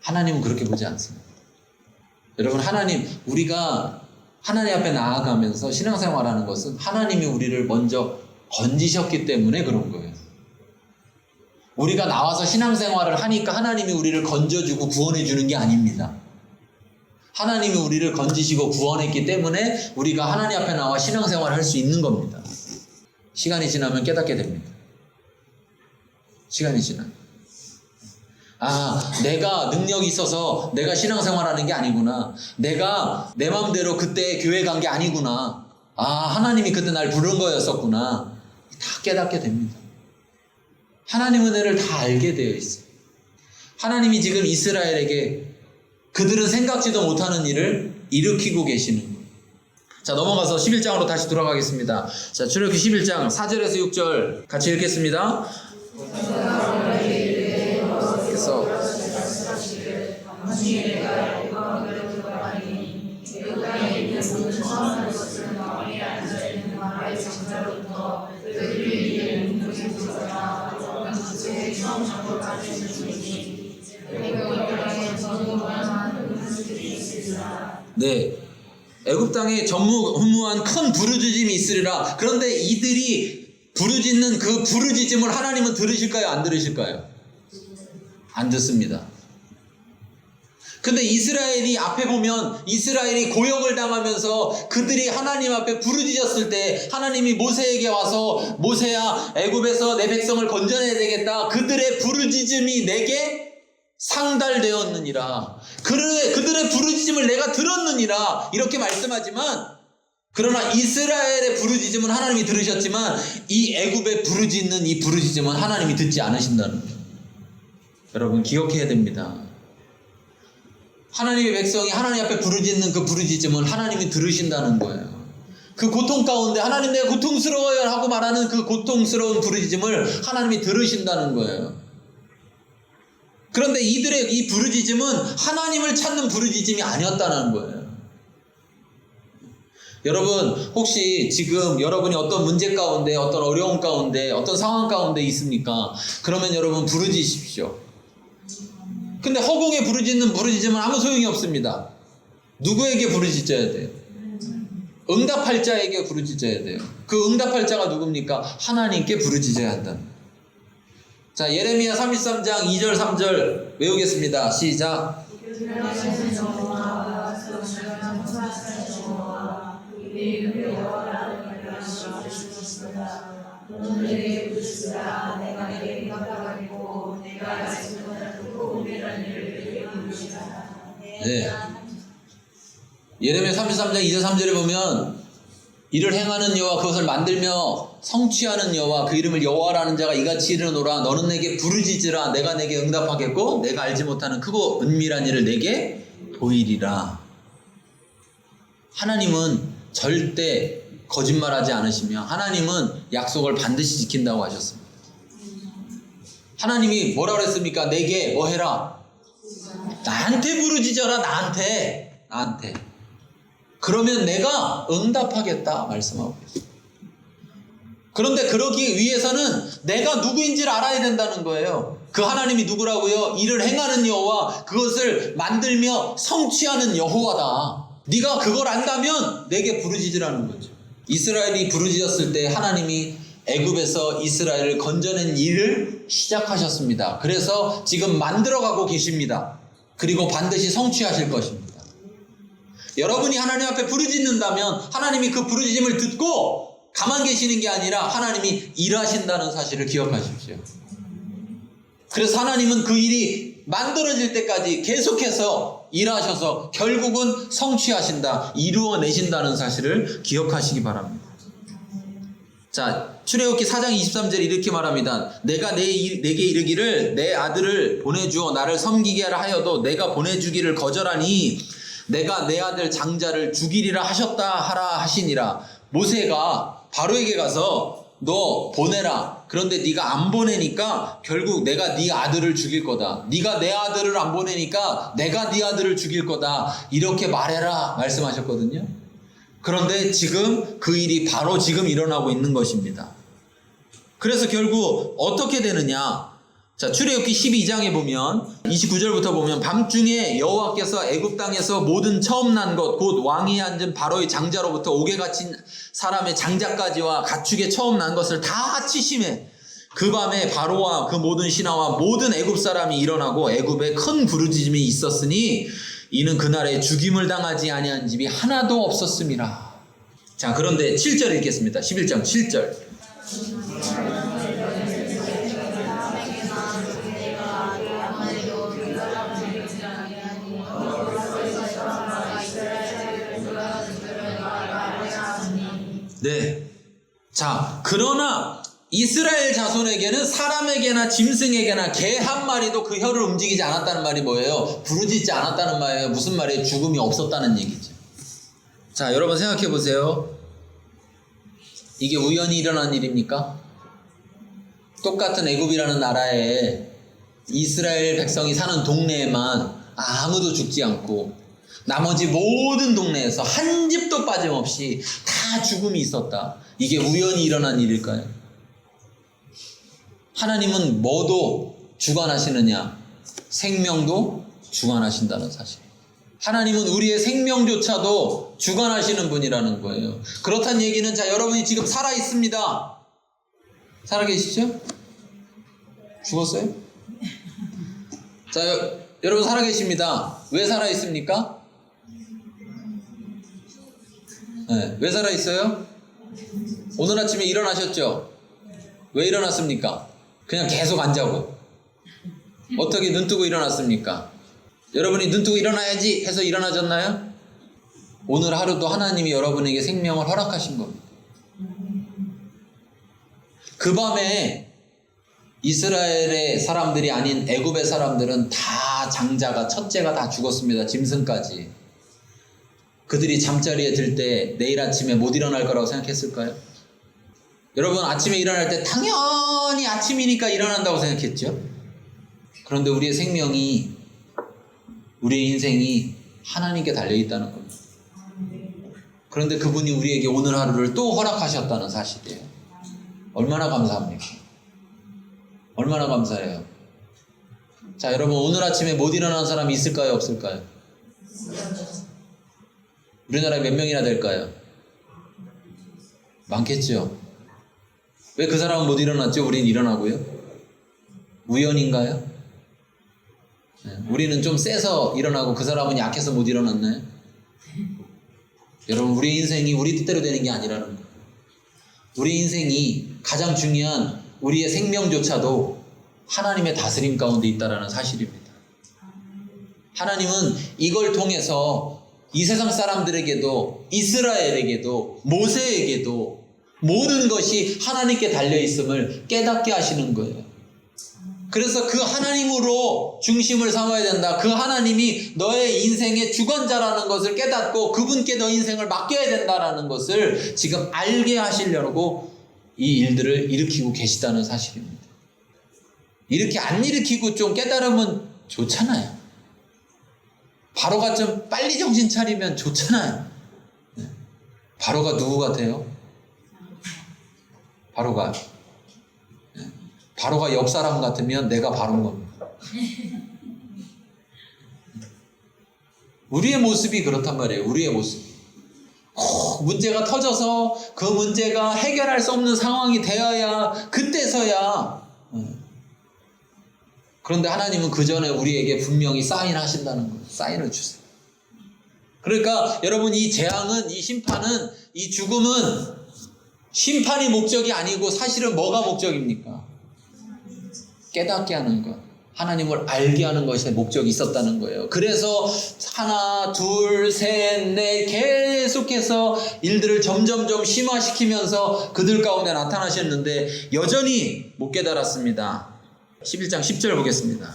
하나님은 그렇게 보지 않습니다. 여러분, 우리가 하나님 앞에 나아가면서 신앙생활하는 것은 하나님이 우리를 먼저 건지셨기 때문에 그런 거예요. 우리가 나와서 신앙생활을 하니까 하나님이 우리를 건져주고 구원해주는 게 아닙니다. 하나님이 우리를 건지시고 구원했기 때문에 우리가 하나님 앞에 나와 신앙생활을 할 수 있는 겁니다. 시간이 지나면 깨닫게 됩니다. 시간이 지나면. 내가 능력이 있어서 내가 신앙생활하는 게 아니구나. 내가 내 마음대로 그때 교회 간 게 아니구나. 하나님이 그때 날 부른 거였었구나. 다 깨닫게 됩니다. 하나님 은혜를 다 알게 되어 있어요. 하나님이 지금 이스라엘에게 그들은 생각지도 못하는 일을 일으키고 계시는 거예요. 자, 넘어가서 11장으로 다시 돌아가겠습니다. 자, 출애굽기 11장 4절에서 6절 같이 읽겠습니다. 그래서 네, 애굽 땅에 전무후무한 큰 부르짖음이 있으리라. 그런데 이들이 부르짖는 그 부르짖음을 하나님은 들으실까요? 안 들으실까요? 안 듣습니다. 근데 이스라엘이 앞에 보면 이스라엘이 고역을 당하면서 그들이 하나님 앞에 부르짖었을 때 하나님이 모세에게 와서 모세야, 애굽에서 내 백성을 건져내야 되겠다. 그들의 부르짖음이 내게 상달되었느니라. 그들의 부르짖음을 내가 들었느니라. 이렇게 말씀하지만, 그러나 이스라엘의 부르짖음은 하나님이 들으셨지만 이 애굽에 부르짖는 이 부르짖음은 하나님이 듣지 않으신다는 거예요. 여러분, 기억해야 됩니다. 하나님의 백성이 하나님 앞에 부르짖는 그 부르짖음은 하나님이 들으신다는 거예요. 그 고통 가운데 하나님 내가 고통스러워요 하고 말하는 그 고통스러운 부르짖음을 하나님이 들으신다는 거예요. 그런데 이들의 이 부르짖음은 하나님을 찾는 부르짖음이 아니었다는 거예요. 여러분, 혹시 지금 여러분이 어떤 문제 가운데, 어떤 어려움 가운데, 어떤 상황 가운데 있습니까? 그러면 여러분 부르짖으십시오. 근데 허공에 부르짖는 부르짖음은 아무 소용이 없습니다. 누구에게 부르짖어야 돼요? 응답할 자에게 부르짖어야 돼요. 그 응답할 자가 누굽니까? 하나님께 부르짖어야 한다는 거예요. 자, 예레미야 33장 2절 3절 외우겠습니다. 시작. 네. 예레미야 33장 2절 3절에 보면 이를 행하는 여호와 그것을 만들며 성취하는 여호와 그 이름을 여호와라는 자가 이같이 이르노라. 너는 내게 부르짖으라. 내가 내게 응답하겠고 내가 알지 못하는 크고 은밀한 일을 내게 보이리라. 하나님은 절대 거짓말하지 않으시며 하나님은 약속을 반드시 지킨다고 하셨습니다. 하나님이 뭐라고 했습니까? 내게 뭐 해라? 나한테 부르짖어라. 나한테. 그러면 내가 응답하겠다 말씀하고 있습니다. 그런데 그러기 위해서는 내가 누구인지를 알아야 된다는 거예요. 그 하나님이 누구라고요? 이를 행하는 여호와, 그것을 만들며 성취하는 여호와다. 네가 그걸 안다면 내게 부르짖으라는 거죠. 이스라엘이 부르짖었을 때 하나님이 애굽에서 이스라엘을 건져낸 일을 시작하셨습니다. 그래서 지금 만들어가고 계십니다. 그리고 반드시 성취하실 것입니다. 여러분이 하나님 앞에 부르짖는다면 하나님이 그 부르짖음을 듣고 가만 계시는 게 아니라 하나님이 일하신다는 사실을 기억하십시오. 그래서 하나님은 그 일이 만들어질 때까지 계속해서 일하셔서 결국은 성취하신다, 이루어내신다는 사실을 기억하시기 바랍니다. 자, 출애굽기 4장 23절에 이렇게 말합니다. 내가 내게 이르기를 내 아들을 보내주어 나를 섬기게 하라 하여도 내가 보내주기를 거절하니 내가 내 아들 장자를 죽이리라 하셨다 하라 하시니라. 모세가 바로에게 가서 너 보내라. 그런데 네가 안 보내니까 결국 내가 네 아들을 죽일 거다. 네가 내 아들을 안 보내니까 내가 네 아들을 죽일 거다. 이렇게 말해라 말씀하셨거든요. 그런데 지금 그 일이 바로 지금 일어나고 있는 것입니다. 그래서 결국 어떻게 되느냐? 자, 출애굽기 12장에 보면 29절부터 보면 밤중에 여호와께서 애굽 땅에서 모든 처음 난 것 곧 왕위에 앉은 바로의 장자로부터 옥에 갇힌 사람의 장자까지와 가축의 처음 난 것을 다 치심해. 그 밤에 바로와 그 모든 신하와 모든 애굽 사람이 일어나고 애굽에 큰 부르짖음이 있었으니 이는 그날에 죽임을 당하지 아니한 집이 하나도 없었음이라. 자, 그런데 7절 읽겠습니다. 11장 7절. 네. 자, 그러나 이스라엘 자손에게는 사람에게나 짐승에게나 개 한 마리도 그 혀를 움직이지 않았다는 말이 뭐예요? 부르짖지 않았다는 말이에요. 무슨 말이에요? 죽음이 없었다는 얘기죠. 자, 여러분 생각해 보세요. 이게 우연히 일어난 일입니까? 똑같은 애굽이라는 나라에 이스라엘 백성이 사는 동네에만 아무도 죽지 않고 나머지 모든 동네에서 한 집도 빠짐없이 다 죽음이 있었다. 이게 우연히 일어난 일일까요? 하나님은 뭐도 주관하시느냐? 생명도 주관하신다는 사실. 하나님은 우리의 생명조차도 주관하시는 분이라는 거예요. 그렇다는 얘기는, 자, 여러분이 지금 살아있습니다. 살아계시죠? 죽었어요? 자, 여러분 살아계십니다. 왜 살아있습니까? 네, 왜 살아있어요? 오늘 아침에 일어나셨죠? 왜 일어났습니까? 그냥 계속 안 자고. 어떻게 눈 뜨고 일어났습니까? 여러분이 눈 뜨고 일어나야지 해서 일어나셨나요? 오늘 하루도 하나님이 여러분에게 생명을 허락하신 겁니다. 그 밤에 이스라엘의 사람들이 아닌 애굽의 사람들은 다 장자가, 첫째가 다 죽었습니다. 짐승까지. 그들이 잠자리에 들 때 내일 아침에 못 일어날 거라고 생각했을까요? 여러분 아침에 일어날 때 당연히 아침이니까 일어난다고 생각했죠? 그런데 우리의 생명이, 우리의 인생이 하나님께 달려있다는 겁니다. 그런데 그분이 우리에게 오늘 하루를 또 허락하셨다는 사실이에요. 얼마나 감사합니까? 얼마나 감사해요. 자, 여러분 오늘 아침에 못 일어난 사람이 있을까요? 없을까요? 우리나라에 몇 명이나 될까요? 많겠죠. 왜 그 사람은 못 일어났죠? 우린 일어나고요. 우연인가요? 네. 우리는 좀 세서 일어나고 그 사람은 약해서 못 일어났나요? 여러분 우리 인생이 우리 뜻대로 되는 게 아니라는 거예요. 우리 인생이 가장 중요한 우리의 생명조차도 하나님의 다스림 가운데 있다는 사실입니다. 하나님은 이걸 통해서 이 세상 사람들에게도, 이스라엘에게도, 모세에게도 모든 것이 하나님께 달려있음을 깨닫게 하시는 거예요. 그래서 그 하나님으로 중심을 삼아야 된다. 그 하나님이 너의 인생의 주관자라는 것을 깨닫고 그분께 너 인생을 맡겨야 된다라는 것을 지금 알게 하시려고 이 일들을 일으키고 계시다는 사실입니다. 이렇게 안 일으키고 좀 깨달으면 좋잖아요. 바로가 좀 빨리 정신 차리면 좋잖아요. 네. 바로가 누구 같아요? 바로가 옆 사람 같으면 내가 바로인 겁니다. 우리의 모습이 그렇단 말이에요. 우리의 모습. 문제가 터져서 그 문제가 해결할 수 없는 상황이 되어야 그때서야. 그런데 하나님은 그 전에 우리에게 분명히 사인하신다는 거예요. 사인을 주세요. 그러니까 여러분 이 재앙은, 이 심판은, 이 죽음은 심판이 목적이 아니고 사실은 뭐가 목적입니까? 깨닫게 하는 것. 하나님을 알게 하는 것에 목적이 있었다는 거예요. 그래서 하나, 둘, 셋, 넷 계속해서 일들을 점점점 심화시키면서 그들 가운데 나타나셨는데 여전히 못 깨달았습니다. 11장 10절 보겠습니다.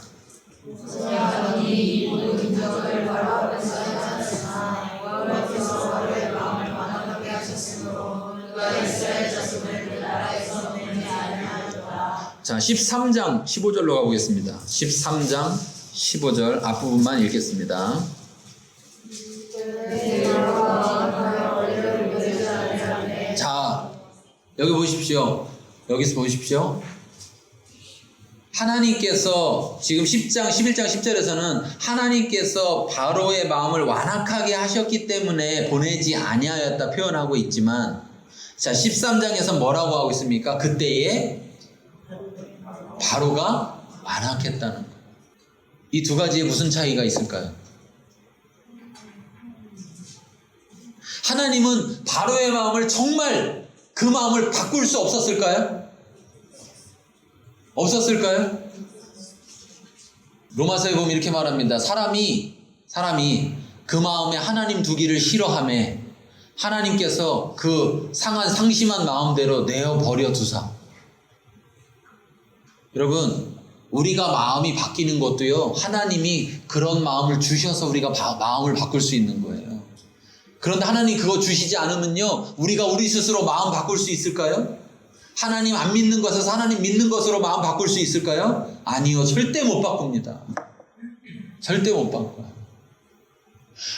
자, 13장 15절로 가보겠습니다. 13장 15절 앞부분만 읽겠습니다. 자, 여기 보십시오. 여기서 보십시오. 하나님께서 지금 10장 11장 10절에서는 하나님께서 바로의 마음을 완악하게 하셨기 때문에 보내지 아니하였다 표현하고 있지만, 자 13장에서 뭐라고 하고 있습니까? 그때에 바로가 완악했다는 것. 이 두 가지에 무슨 차이가 있을까요? 하나님은 바로의 마음을 정말 그 마음을 바꿀 수 없었을까요? 없었을까요? 로마서에 보면 이렇게 말합니다. 사람이 그 마음에 하나님 두기를 싫어하며 하나님께서 그 상한 상심한 마음대로 내어버려 두사. 여러분, 우리가 마음이 바뀌는 것도요, 하나님이 그런 마음을 주셔서 우리가 마음을 바꿀 수 있는 거예요. 그런데 하나님 그거 주시지 않으면요, 우리가 우리 스스로 마음 바꿀 수 있을까요? 하나님 안 믿는 것에서 하나님 믿는 것으로 마음 바꿀 수 있을까요? 아니요. 절대 못 바꿉니다. 절대 못 바꿔요.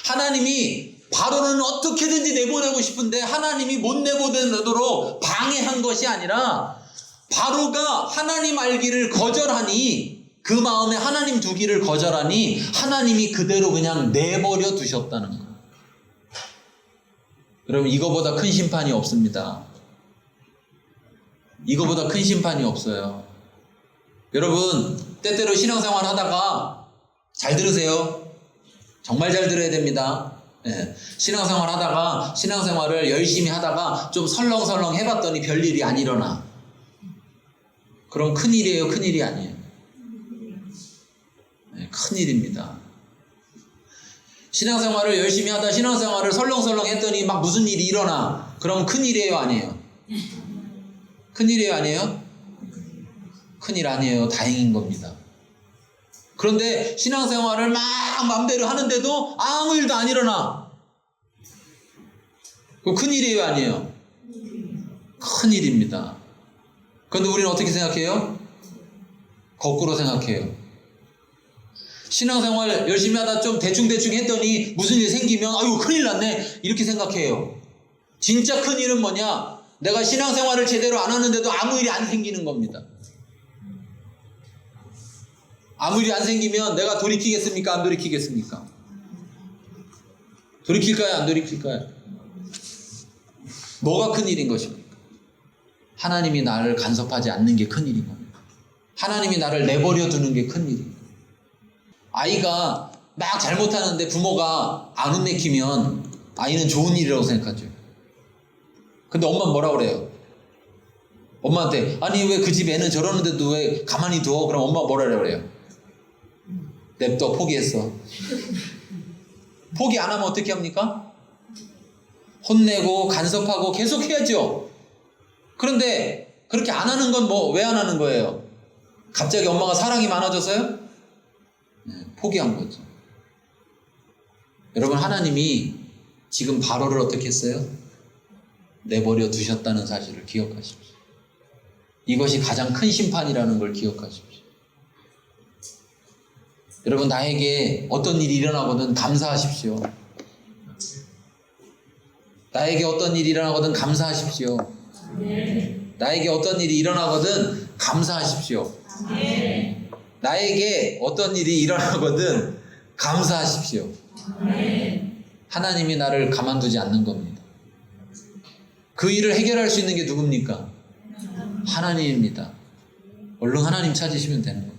하나님이 바로는 어떻게든지 내보내고 싶은데 하나님이 못 내보내도록 방해한 것이 아니라 바로가 하나님 알기를 거절하니, 그 마음에 하나님 두기를 거절하니 하나님이 그대로 그냥 내버려 두셨다는 거예요. 여러분, 이거보다 큰 심판이 없습니다. 이거보다 큰 심판이 없어요. 여러분, 때때로 신앙생활 하다가, 잘 들으세요. 정말 잘 들어야 됩니다. 예. 신앙생활 하다가, 신앙생활을 열심히 하다가 좀 설렁설렁 해봤더니 별일이 안 일어나. 그럼 큰일이에요? 큰일이 아니에요? 네, 큰일입니다. 신앙생활을 열심히 하다 신앙생활을 설렁설렁 했더니 막 무슨 일이 일어나. 그럼 큰일이에요? 아니에요? 큰일이에요? 아니에요? 큰일 아니에요. 다행인 겁니다. 그런데 신앙생활을 막 마음대로 하는데도 아무 일도 안 일어나. 그럼 큰일이에요? 아니에요? 큰일입니다. 그런데 우리는 어떻게 생각해요? 거꾸로 생각해요. 신앙생활 열심히 하다 좀 대충대충 했더니 무슨 일 생기면 아유 큰일 났네 이렇게 생각해요. 진짜 큰일은 뭐냐? 내가 신앙생활을 제대로 안 하는데도 아무 일이 안 생기는 겁니다. 아무 일이 안 생기면 내가 돌이키겠습니까? 안 돌이키겠습니까? 돌이킬까요? 안 돌이킬까요? 뭐가 큰일인 것입니까? 하나님이 나를 간섭하지 않는 게 큰일인 겁니다. 하나님이 나를 내버려 두는 게 큰일이에요. 아이가 막 잘못하는데 부모가 안 혼내키면 아이는 좋은 일이라고 생각하죠. 근데 엄마는 뭐라고 그래요? 엄마한테 아니 왜 그 집 애는 저러는데도 왜 가만히 둬? 그럼 엄마가 뭐라 그래요? 냅둬, 포기했어. 포기 안 하면 어떻게 합니까? 혼내고 간섭하고 계속 해야죠. 그런데 그렇게 안 하는 건 뭐 왜 안 하는 거예요? 갑자기 엄마가 사랑이 많아져서요? 네, 포기한 거죠. 여러분, 하나님이 지금 바로를 어떻게 했어요? 내버려 두셨다는 사실을 기억하십시오. 이것이 가장 큰 심판이라는 걸 기억하십시오. 여러분, 나에게 어떤 일이 일어나거든 감사하십시오. 나에게 어떤 일이 일어나거든 감사하십시오. 나에게 어떤 일이 일어나거든 감사하십시오. 나에게 어떤 일이 일어나거든 감사하십시오. 하나님이 나를 가만두지 않는 겁니다. 그 일을 해결할 수 있는 게 누굽니까? 하나님입니다. 얼른 하나님 찾으시면 되는 겁니다.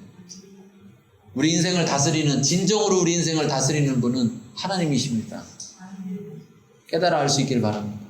우리 인생을 다스리는, 진정으로 우리 인생을 다스리는 분은 하나님이십니다. 깨달아 알 수 있길 바랍니다.